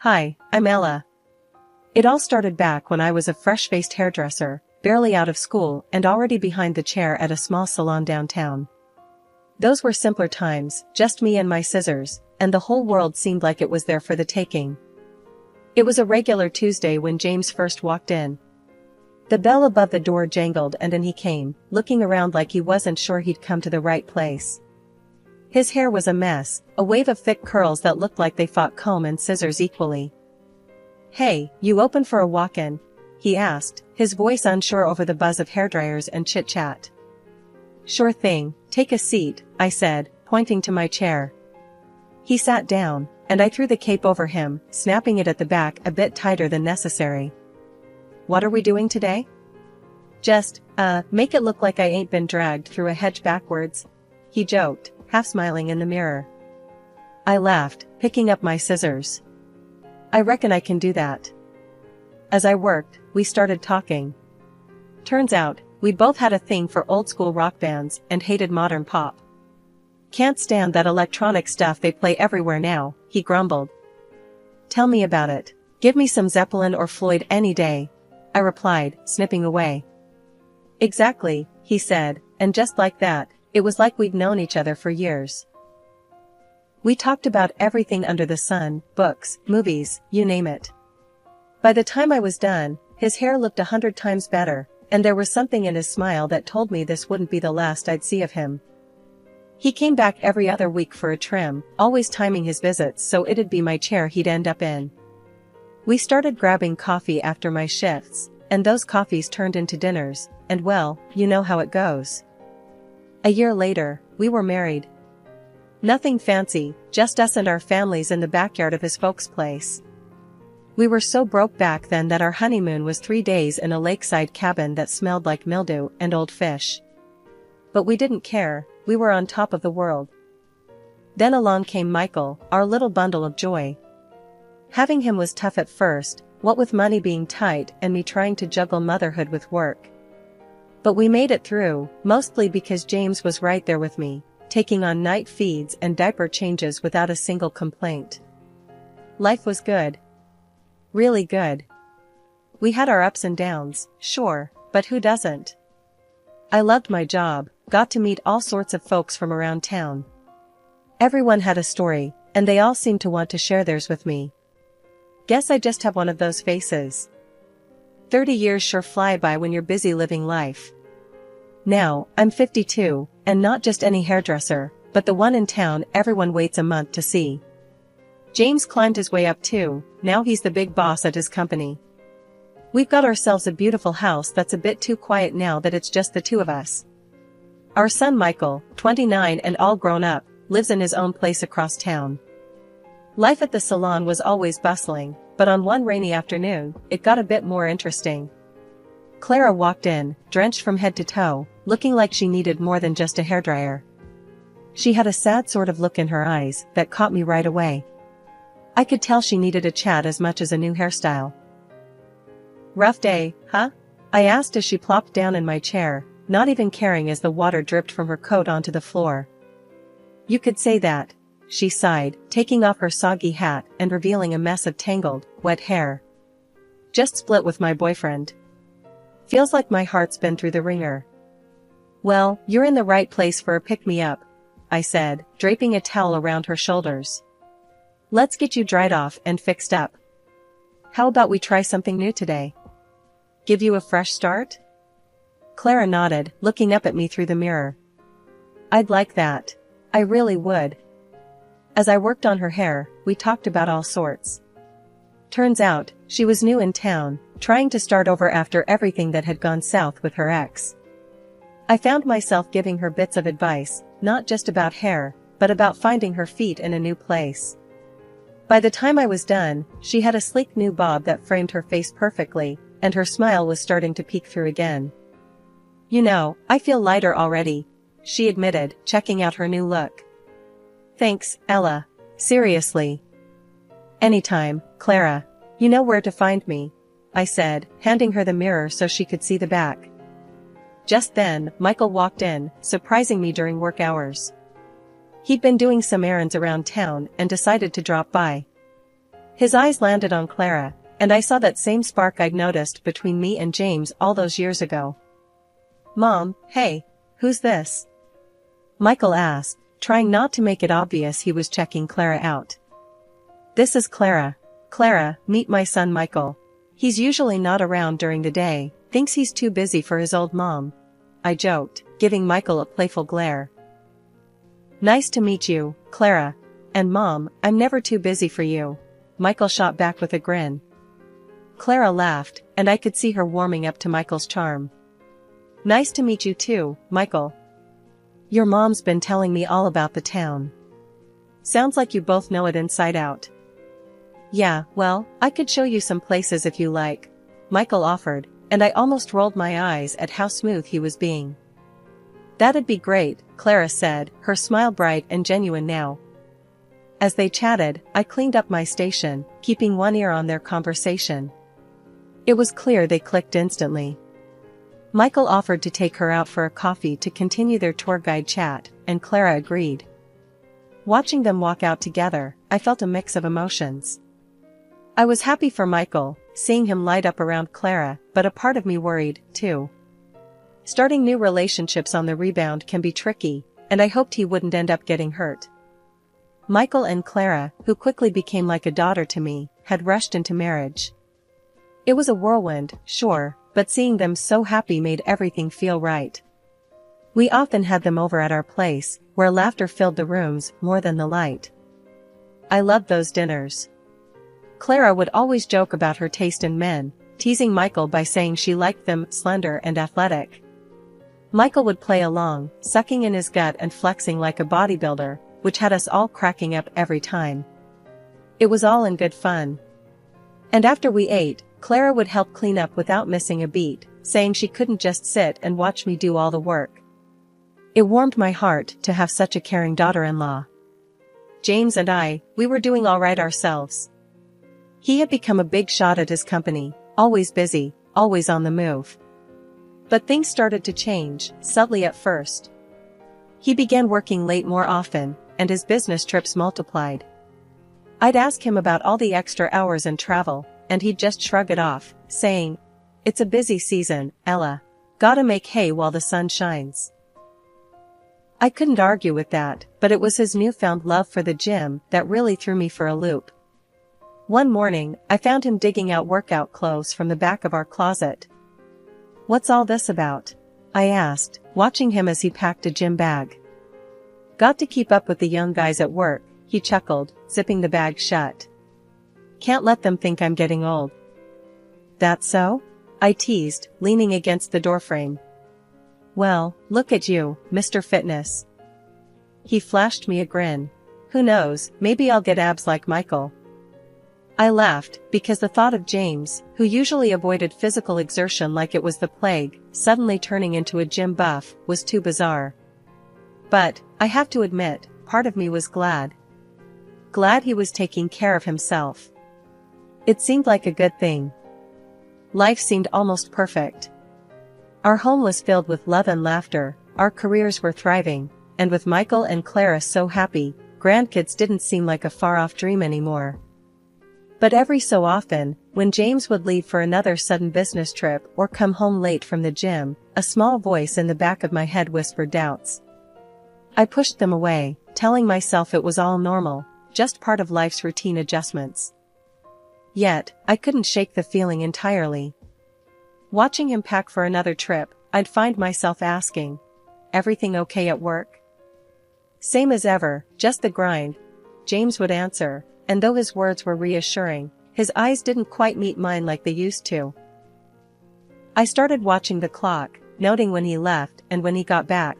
Hi, I'm Ella. It all started back when I was a fresh-faced hairdresser, barely out of school and already behind the chair at a small salon downtown. Those were simpler times, just me and my scissors, and the whole world seemed like it was there for the taking. It was a regular Tuesday when James first walked in. The bell above the door jangled and in he came, looking around like he wasn't sure he'd come to the right place. His hair was a mess, a wave of thick curls that looked like they fought comb and scissors equally. "Hey, you open for a walk-in?" he asked, his voice unsure over the buzz of hairdryers and chit-chat. "Sure thing, take a seat," I said, pointing to my chair. He sat down, and I threw the cape over him, snapping it at the back a bit tighter than necessary. "What are we doing today?" "Just, make it look like I ain't been dragged through a hedge backwards," he joked, half smiling in the mirror. I laughed, picking up my scissors. "I reckon I can do that." As I worked, we started talking. Turns out, we'd both had a thing for old-school rock bands and hated modern pop. "Can't stand that electronic stuff they play everywhere now," he grumbled. "Tell me about it. Give me some Zeppelin or Floyd any day," I replied, snipping away. "Exactly," he said, and just like that, it was like we'd known each other for years. We talked about everything under the sun, books, movies, you name it. By the time I was done, his hair looked 100 times better, and there was something in his smile that told me this wouldn't be the last I'd see of him. He came back every other week for a trim, always timing his visits so it'd be my chair he'd end up in. We started grabbing coffee after my shifts, and those coffees turned into dinners, and well, you know how it goes. A year later, we were married. Nothing fancy, just us and our families in the backyard of his folks' place. We were so broke back then that our honeymoon was 3 days in a lakeside cabin that smelled like mildew and old fish. But we didn't care, we were on top of the world. Then along came Michael, our little bundle of joy. Having him was tough at first, what with money being tight and me trying to juggle motherhood with work. But we made it through, mostly because James was right there with me, taking on night feeds and diaper changes without a single complaint. Life was good. Really good. We had our ups and downs, sure, but who doesn't? I loved my job, got to meet all sorts of folks from around town. Everyone had a story, and they all seemed to want to share theirs with me. Guess I just have one of those faces. 30 years sure fly by when you're busy living life. Now, I'm 52, and not just any hairdresser, but the one in town everyone waits a month to see. James climbed his way up too, now he's the big boss at his company. We've got ourselves a beautiful house that's a bit too quiet now that it's just the two of us. Our son Michael, 29 and all grown up, lives in his own place across town. Life at the salon was always bustling, but on one rainy afternoon, it got a bit more interesting. Clara walked in, drenched from head to toe, looking like she needed more than just a hairdryer. She had a sad sort of look in her eyes that caught me right away. I could tell she needed a chat as much as a new hairstyle. "Rough day, huh?" I asked as she plopped down in my chair, not even caring as the water dripped from her coat onto the floor. "You could say that," she sighed, taking off her soggy hat and revealing a mess of tangled, wet hair. "Just split with my boyfriend. Feels like my heart's been through the ringer." "Well, you're in the right place for a pick-me-up," I said, draping a towel around her shoulders. "Let's get you dried off and fixed up. How about we try something new today? Give you a fresh start?" Clara nodded, looking up at me through the mirror. "I'd like that. I really would." As I worked on her hair, we talked about all sorts. Turns out, she was new in town, trying to start over after everything that had gone south with her ex. I found myself giving her bits of advice, not just about hair, but about finding her feet in a new place. By the time I was done, she had a sleek new bob that framed her face perfectly, and her smile was starting to peek through again. "You know, I feel lighter already," she admitted, checking out her new look. "Thanks, Ella. Seriously." "Anytime, Clara. You know where to find me," I said, handing her the mirror so she could see the back. Just then, Michael walked in, surprising me during work hours. He'd been doing some errands around town and decided to drop by. His eyes landed on Clara, and I saw that same spark I'd noticed between me and James all those years ago. "Mom, hey, who's this?" Michael asked, trying not to make it obvious he was checking Clara out. "This is Clara. Clara, meet my son Michael. He's usually not around during the day, thinks he's too busy for his old mom," I joked, giving Michael a playful glare. "Nice to meet you, Clara. And Mom, I'm never too busy for you," Michael shot back with a grin. Clara laughed, and I could see her warming up to Michael's charm. "Nice to meet you too, Michael. Your mom's been telling me all about the town. Sounds like you both know it inside out." "Yeah, well, I could show you some places if you like," Michael offered, and I almost rolled my eyes at how smooth he was being. "That'd be great," Clara said, her smile bright and genuine now. As they chatted, I cleaned up my station, keeping one ear on their conversation. It was clear they clicked instantly. Michael offered to take her out for a coffee to continue their tour guide chat, and Clara agreed. Watching them walk out together, I felt a mix of emotions. I was happy for Michael, seeing him light up around Clara, but a part of me worried, too. Starting new relationships on the rebound can be tricky, and I hoped he wouldn't end up getting hurt. Michael and Clara, who quickly became like a daughter to me, had rushed into marriage. It was a whirlwind, sure, but seeing them so happy made everything feel right. We often had them over at our place, where laughter filled the rooms more than the light. I loved those dinners. Clara would always joke about her taste in men, teasing Michael by saying she liked them slender and athletic. Michael would play along, sucking in his gut and flexing like a bodybuilder, which had us all cracking up every time. It was all in good fun. And after we ate, Clara would help clean up without missing a beat, saying she couldn't just sit and watch me do all the work. It warmed my heart to have such a caring daughter-in-law. James and we were doing all right ourselves. He had become a big shot at his company, always busy, always on the move. But things started to change, subtly at first. He began working late more often, and his business trips multiplied. I'd ask him about all the extra hours and travel, and he'd just shrug it off, saying, "It's a busy season, Ella. Gotta make hay while the sun shines." I couldn't argue with that, but it was his newfound love for the gym that really threw me for a loop. One morning, I found him digging out workout clothes from the back of our closet. "What's all this about?" I asked, watching him as he packed a gym bag. "Got to keep up with the young guys at work," he chuckled, zipping the bag shut. "Can't let them think I'm getting old." "That so?" I teased, leaning against the doorframe. "Well, look at you, Mr. Fitness." He flashed me a grin. "Who knows, maybe I'll get abs like Michael." I laughed, because the thought of James, who usually avoided physical exertion like it was the plague, suddenly turning into a gym buff, was too bizarre. But, I have to admit, part of me was glad. Glad he was taking care of himself. It seemed like a good thing. Life seemed almost perfect. Our home was filled with love and laughter, our careers were thriving, and with Michael and Clara so happy, grandkids didn't seem like a far-off dream anymore. But every so often, when James would leave for another sudden business trip or come home late from the gym, a small voice in the back of my head whispered doubts. I pushed them away, telling myself it was all normal, just part of life's routine adjustments. Yet, I couldn't shake the feeling entirely. Watching him pack for another trip, I'd find myself asking, "Everything okay at work?" "Same as ever, just the grind," James would answer, and though his words were reassuring, his eyes didn't quite meet mine like they used to. I started watching the clock, noting when he left and when he got back.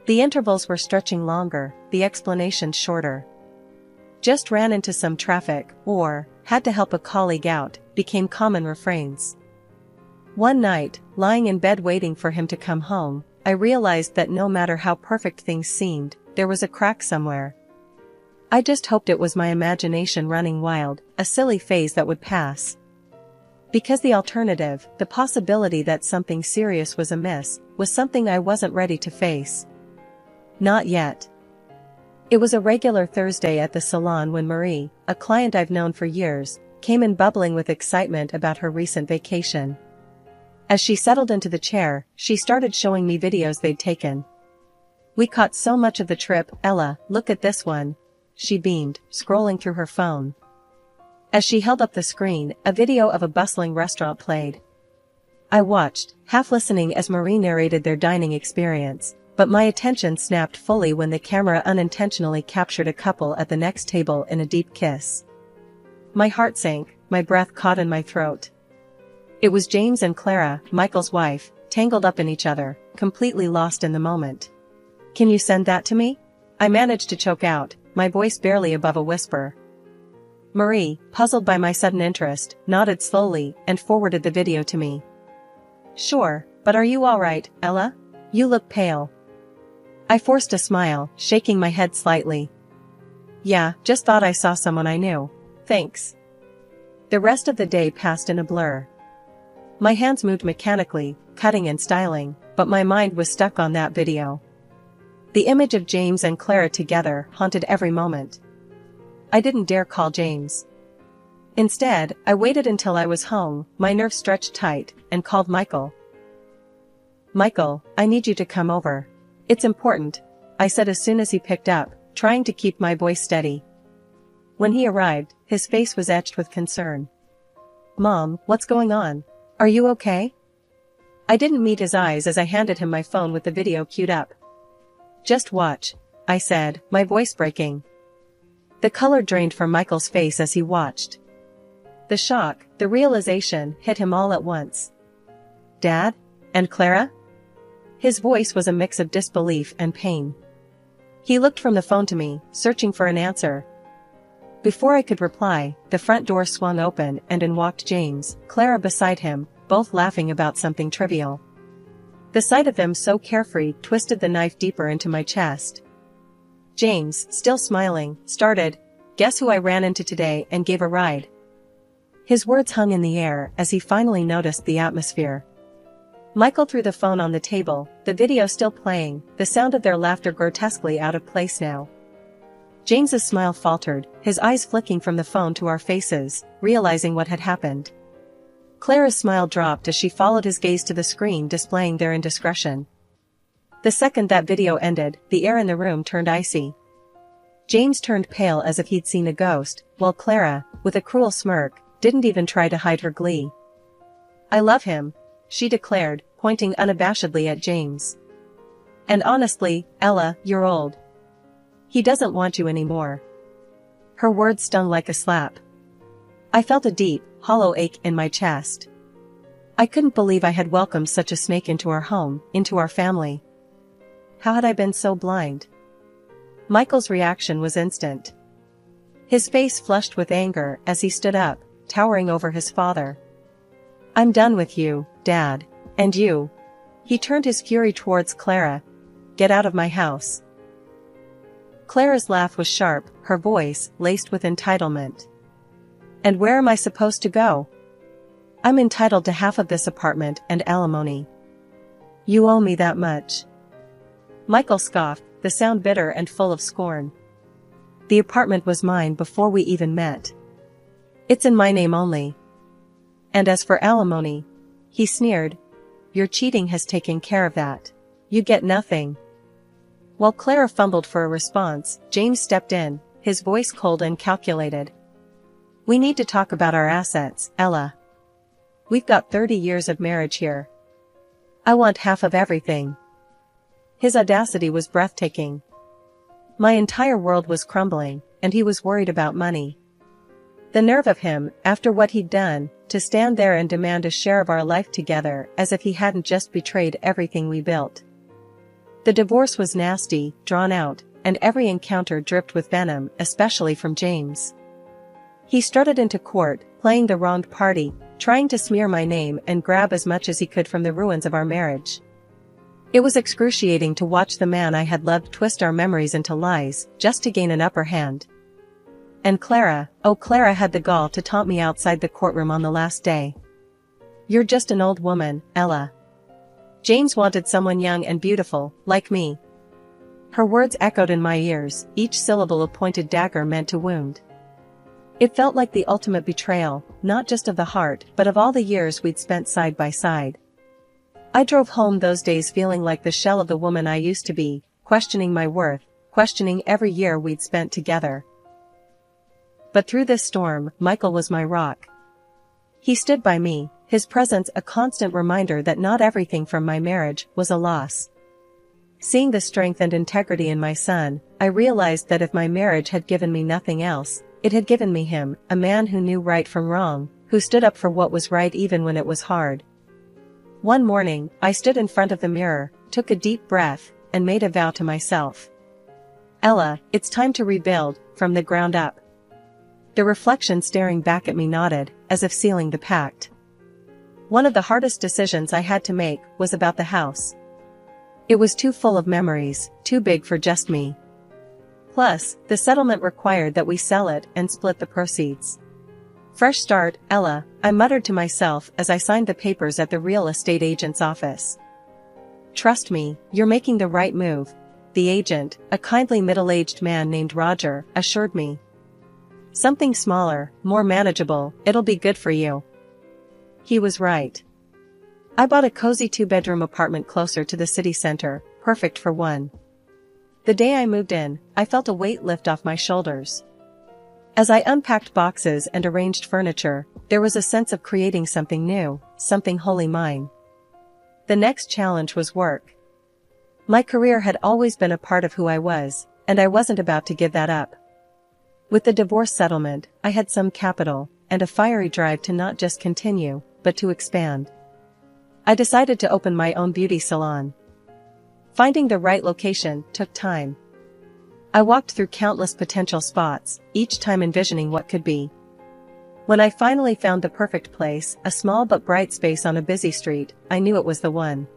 The intervals were stretching longer, the explanations shorter. "Just ran into some traffic," or "had to help a colleague out," became common refrains. One night, lying in bed waiting for him to come home, I realized that no matter how perfect things seemed, there was a crack somewhere. I just hoped it was my imagination running wild, a silly phase that would pass. Because the alternative, the possibility that something serious was amiss, was something I wasn't ready to face. Not yet. It was a regular Thursday at the salon when Marie, a client I've known for years, came in bubbling with excitement about her recent vacation. As she settled into the chair, she started showing me videos they'd taken. "We caught so much of the trip, Ella, look at this one," she beamed, scrolling through her phone. As she held up the screen, a video of a bustling restaurant played. I watched, half listening as Marie narrated their dining experience, but my attention snapped fully when the camera unintentionally captured a couple at the next table in a deep kiss. My heart sank, my breath caught in my throat. It was James and Clara, Michael's wife, tangled up in each other, completely lost in the moment. "Can you send that to me?" I managed to choke out, my voice barely above a whisper. Marie, puzzled by my sudden interest, nodded slowly and forwarded the video to me. "Sure, but are you all right, Ella? You look pale." I forced a smile, shaking my head slightly. "Yeah, just thought I saw someone I knew. Thanks." The rest of the day passed in a blur. My hands moved mechanically, cutting and styling, but my mind was stuck on that video. The image of James and Clara together haunted every moment. I didn't dare call James. Instead, I waited until I was home, my nerves stretched tight, and called Michael. "Michael, I need you to come over. It's important," I said as soon as he picked up, trying to keep my voice steady. When he arrived, his face was etched with concern. "Mom, what's going on? Are you okay?" I didn't meet his eyes as I handed him my phone with the video queued up. "Just watch," I said, my voice breaking. The color drained from Michael's face as he watched. The shock, the realization, hit him all at once. "Dad? And Clara?" His voice was a mix of disbelief and pain. He looked from the phone to me, searching for an answer. Before I could reply, the front door swung open and in walked James, Clara beside him, both laughing about something trivial. The sight of them so carefree twisted the knife deeper into my chest. James, still smiling, started, "Guess who I ran into today and gave a ride?" His words hung in the air as he finally noticed the atmosphere. Michael threw the phone on the table, the video still playing, the sound of their laughter grotesquely out of place now. James's smile faltered, his eyes flicking from the phone to our faces, realizing what had happened. Clara's smile dropped as she followed his gaze to the screen displaying their indiscretion. The second that video ended, the air in the room turned icy. James turned pale as if he'd seen a ghost, while Clara, with a cruel smirk, didn't even try to hide her glee. "I love him," she declared, pointing unabashedly at James. "And honestly, Ella, you're old. He doesn't want you anymore." Her words stung like a slap. I felt a deep, hollow ache in my chest. I couldn't believe I had welcomed such a snake into our home, into our family. How had I been so blind? Michael's reaction was instant. His face flushed with anger as he stood up, towering over his father. "I'm done with you, Dad. And you." He turned his fury towards Clara. "Get out of my house." Clara's laugh was sharp, her voice laced with entitlement. "And where am I supposed to go? I'm entitled to half of this apartment and alimony. You owe me that much." Michael scoffed, the sound bitter and full of scorn. "The apartment was mine before we even met. It's in my name only. And as for alimony," he sneered, "your cheating has taken care of that. You get nothing." While Clara fumbled for a response, James stepped in, his voice cold and calculated. "We need to talk about our assets, Ella. We've got 30 years of marriage here. I want half of everything." His audacity was breathtaking. My entire world was crumbling, and he was worried about money. The nerve of him, after what he'd done, to stand there and demand a share of our life together as if he hadn't just betrayed everything we built. The divorce was nasty, drawn out, and every encounter dripped with venom, especially from James. He strutted into court, playing the wronged party, trying to smear my name and grab as much as he could from the ruins of our marriage. It was excruciating to watch the man I had loved twist our memories into lies, just to gain an upper hand. And Clara, oh Clara had the gall to taunt me outside the courtroom on the last day. "You're just an old woman, Ella. James wanted someone young and beautiful, like me. Her words echoed in my ears, each syllable a pointed dagger meant to wound. It felt like the ultimate betrayal, not just of the heart but of all the years we'd spent side by side. I drove home those days feeling like the shell of the woman I used to be, questioning my worth, questioning every year we'd spent together. But through this storm, Michael was my rock. He stood by me, his presence a constant reminder that not everything from my marriage was a loss. Seeing the strength and integrity in my son, I realized that if my marriage had given me nothing else, it had given me him, a man who knew right from wrong, who stood up for what was right even when it was hard. One morning, I stood in front of the mirror, took a deep breath, and made a vow to myself. Ella, it's time to rebuild, from the ground up. The reflection staring back at me nodded, as if sealing the pact. One of the hardest decisions I had to make was about the house. It was too full of memories, too big for just me. Plus, the settlement required that we sell it and split the proceeds. Fresh start, Ella, I muttered to myself as I signed the papers at the real estate agent's office. Trust me, you're making the right move, the agent, a kindly middle-aged man named Roger, assured me. Something smaller, more manageable, it'll be good for you. He was right. I bought a cozy 2-bedroom apartment closer to the city center, perfect for one. The day I moved in, I felt a weight lift off my shoulders. As I unpacked boxes and arranged furniture, there was a sense of creating something new, something wholly mine. The next challenge was work. My career had always been a part of who I was, and I wasn't about to give that up. With the divorce settlement, I had some capital, and a fiery drive to not just continue, but to expand. I decided to open my own beauty salon. Finding the right location took time. I walked through countless potential spots, each time envisioning what could be. When I finally found the perfect place, a small but bright space on a busy street, I knew it was the one.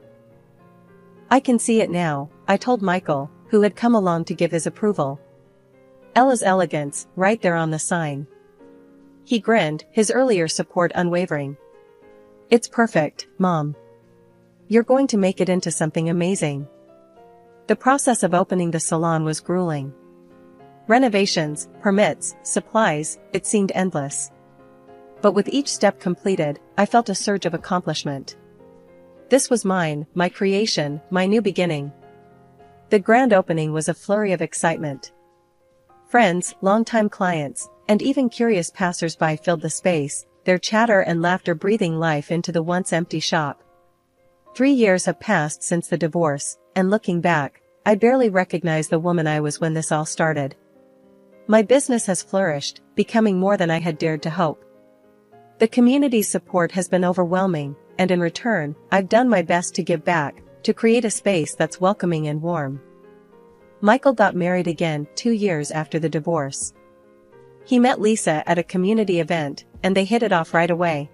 I can see it now, I told Michael, who had come along to give his approval. Ella's Elegance, right there on the sign. He grinned, his earlier support unwavering. It's perfect, Mom. You're going to make it into something amazing. The process of opening the salon was grueling. Renovations, permits, supplies, it seemed endless. But with each step completed, I felt a surge of accomplishment. This was mine, my creation, my new beginning. The grand opening was a flurry of excitement. Friends, longtime clients, and even curious passers-by filled the space, their chatter and laughter breathing life into the once empty shop. 3 years have passed since the divorce, and looking back, I barely recognize the woman I was when this all started. My business has flourished, becoming more than I had dared to hope. The community's support has been overwhelming, and in return, I've done my best to give back, to create a space that's welcoming and warm. Michael got married again 2 years after the divorce. He met Lisa at a community event, and they hit it off right away.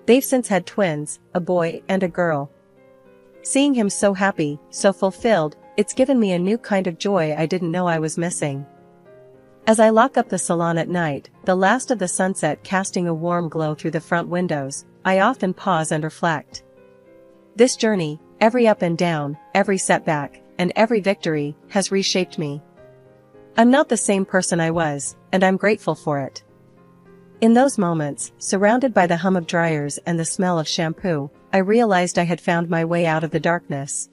They've since had twins, a boy and a girl. Seeing him so happy, so fulfilled, it's given me a new kind of joy I didn't know I was missing. As I lock up the salon at night, the last of the sunset casting a warm glow through the front windows, I often pause and reflect. This journey, every up and down, every setback, and every victory, has reshaped me. I'm not the same person I was, and I'm grateful for it. In those moments, surrounded by the hum of dryers and the smell of shampoo, I realized I had found my way out of the darkness.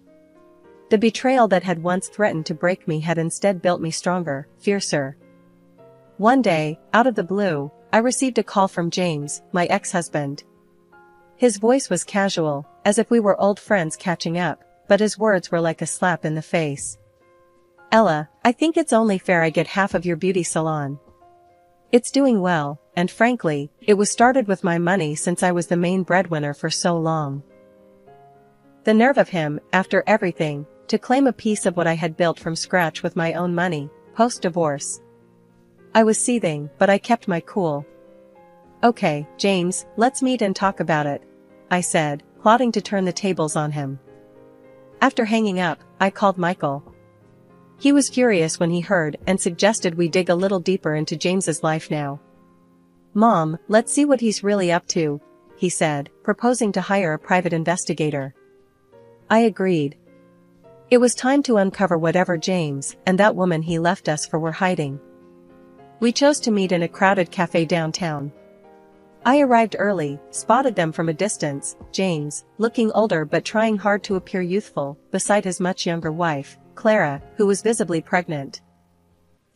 The betrayal that had once threatened to break me had instead built me stronger, fiercer. One day, out of the blue, I received a call from James, my ex-husband. His voice was casual, as if we were old friends catching up, but his words were like a slap in the face. Ella, I think it's only fair I get half of your beauty salon. It's doing well, and frankly, it was started with my money since I was the main breadwinner for so long. The nerve of him, after everything, to claim a piece of what I had built from scratch with my own money, post-divorce. I was seething, but I kept my cool. Okay, James, let's meet and talk about it, I said, plotting to turn the tables on him. After hanging up, I called Michael. He was furious when he heard and suggested we dig a little deeper into James's life now. Mom, let's see what he's really up to, he said, proposing to hire a private investigator. I agreed. It was time to uncover whatever James and that woman he left us for were hiding. We chose to meet in a crowded cafe downtown. I arrived early, spotted them from a distance, James, looking older but trying hard to appear youthful, beside his much younger wife, Clara, who was visibly pregnant.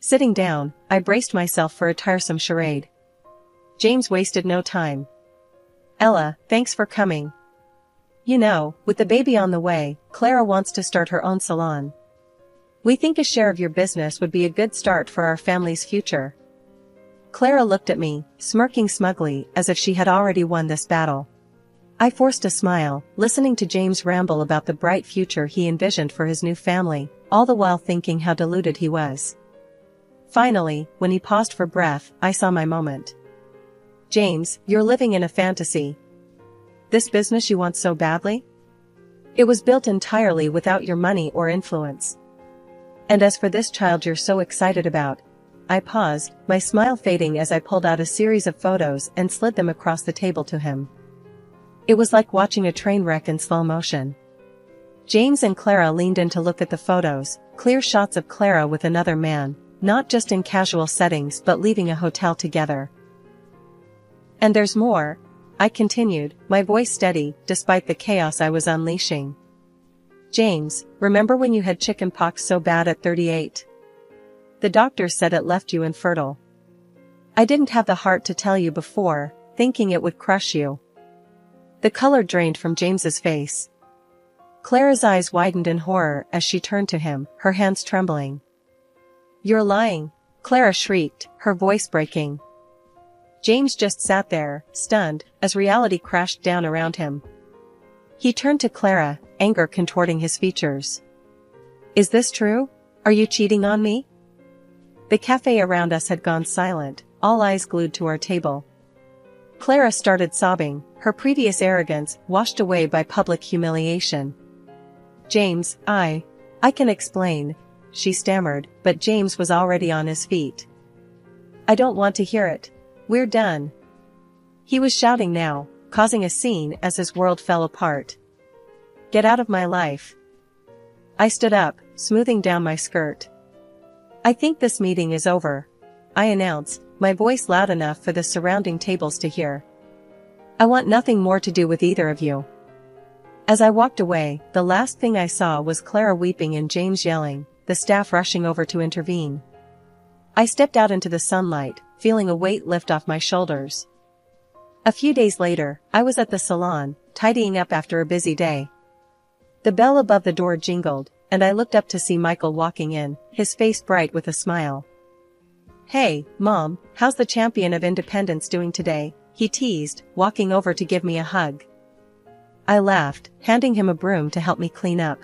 Sitting down, I braced myself for a tiresome charade. James wasted no time. "Ella, thanks for coming. You know, with the baby on the way, Clara wants to start her own salon. We think a share of your business would be a good start for our family's future." Clara looked at me, smirking smugly as if she had already won this battle. I forced a smile, listening to James ramble about the bright future he envisioned for his new family, all the while thinking how deluded he was. Finally, when he paused for breath, I saw my moment. "James, you're living in a fantasy. This business you want so badly? It was built entirely without your money or influence. And as for this child you're so excited about..." I paused, my smile fading as I pulled out a series of photos and slid them across the table to him. It was like watching a train wreck in slow motion. James and Clara leaned in to look at the photos, clear shots of Clara with another man, not just in casual settings but leaving a hotel together. "And there's more," I continued, my voice steady, despite the chaos I was unleashing. "James, remember when you had chicken pox so bad at 38? The doctor said it left you infertile. I didn't have the heart to tell you before, thinking it would crush you." The color drained from James's face. Clara's eyes widened in horror as she turned to him, her hands trembling. "You're lying," Clara shrieked, her voice breaking. James just sat there, stunned, as reality crashed down around him. He turned to Clara, anger contorting his features. "Is this true? Are you cheating on me?" The cafe around us had gone silent, all eyes glued to our table. Clara started sobbing, her previous arrogance washed away by public humiliation. "James, I can explain," she stammered, but James was already on his feet. "I don't want to hear it. We're done." He was shouting now, causing a scene as his world fell apart. "Get out of my life." I stood up, smoothing down my skirt. "I think this meeting is over," I announced, my voice loud enough for the surrounding tables to hear. "I want nothing more to do with either of you." As I walked away, the last thing I saw was Clara weeping and James yelling, the staff rushing over to intervene. I stepped out into the sunlight, feeling a weight lift off my shoulders. A few days later, I was at the salon, tidying up after a busy day. The bell above the door jingled, and I looked up to see Michael walking in, his face bright with a smile. "Hey, Mom, how's the champion of independence doing today?" he teased, walking over to give me a hug. I laughed, handing him a broom to help me clean up.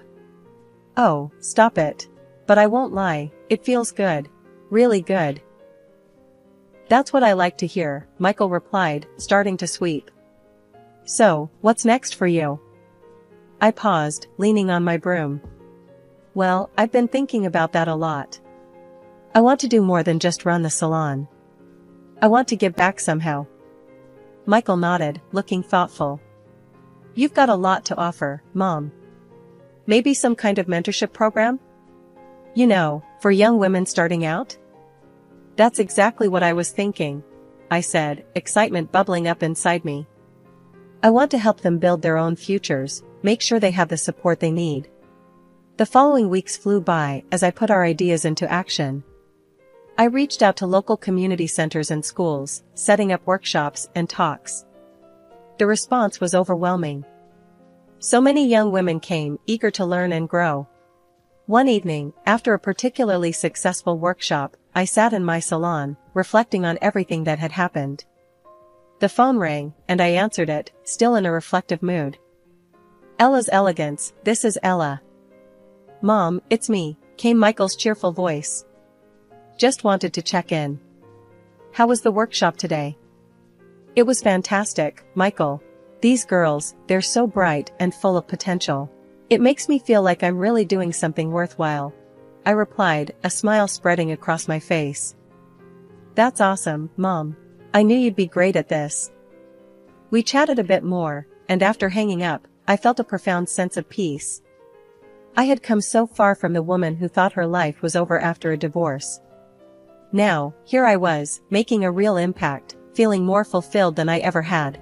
"Oh, stop it. But I won't lie, it feels good. Really good." "That's what I like to hear," Michael replied, starting to sweep. "So, what's next for you?" I paused, leaning on my broom. "Well, I've been thinking about that a lot. I want to do more than just run the salon. I want to give back somehow." Michael nodded, looking thoughtful. "You've got a lot to offer, Mom. Maybe some kind of mentorship program? You know, for young women starting out?" "That's exactly what I was thinking," I said, excitement bubbling up inside me. "I want to help them build their own futures, make sure they have the support they need." The following weeks flew by as I put our ideas into action. I reached out to local community centers and schools, setting up workshops and talks. The response was overwhelming. So many young women came, eager to learn and grow. One evening, after a particularly successful workshop, I sat in my salon, reflecting on everything that had happened. The phone rang, and I answered it, still in a reflective mood. "Ella's Elegance, this is Ella." "Mom, it's me," came Michael's cheerful voice. "Just wanted to check in. How was the workshop today?" "It was fantastic, Michael. These girls, they're so bright and full of potential. It makes me feel like I'm really doing something worthwhile," I replied, a smile spreading across my face. "That's awesome, Mom. I knew you'd be great at this." We chatted a bit more, and after hanging up, I felt a profound sense of peace. I had come so far from the woman who thought her life was over after a divorce. Now, here I was, making a real impact, feeling more fulfilled than I ever had,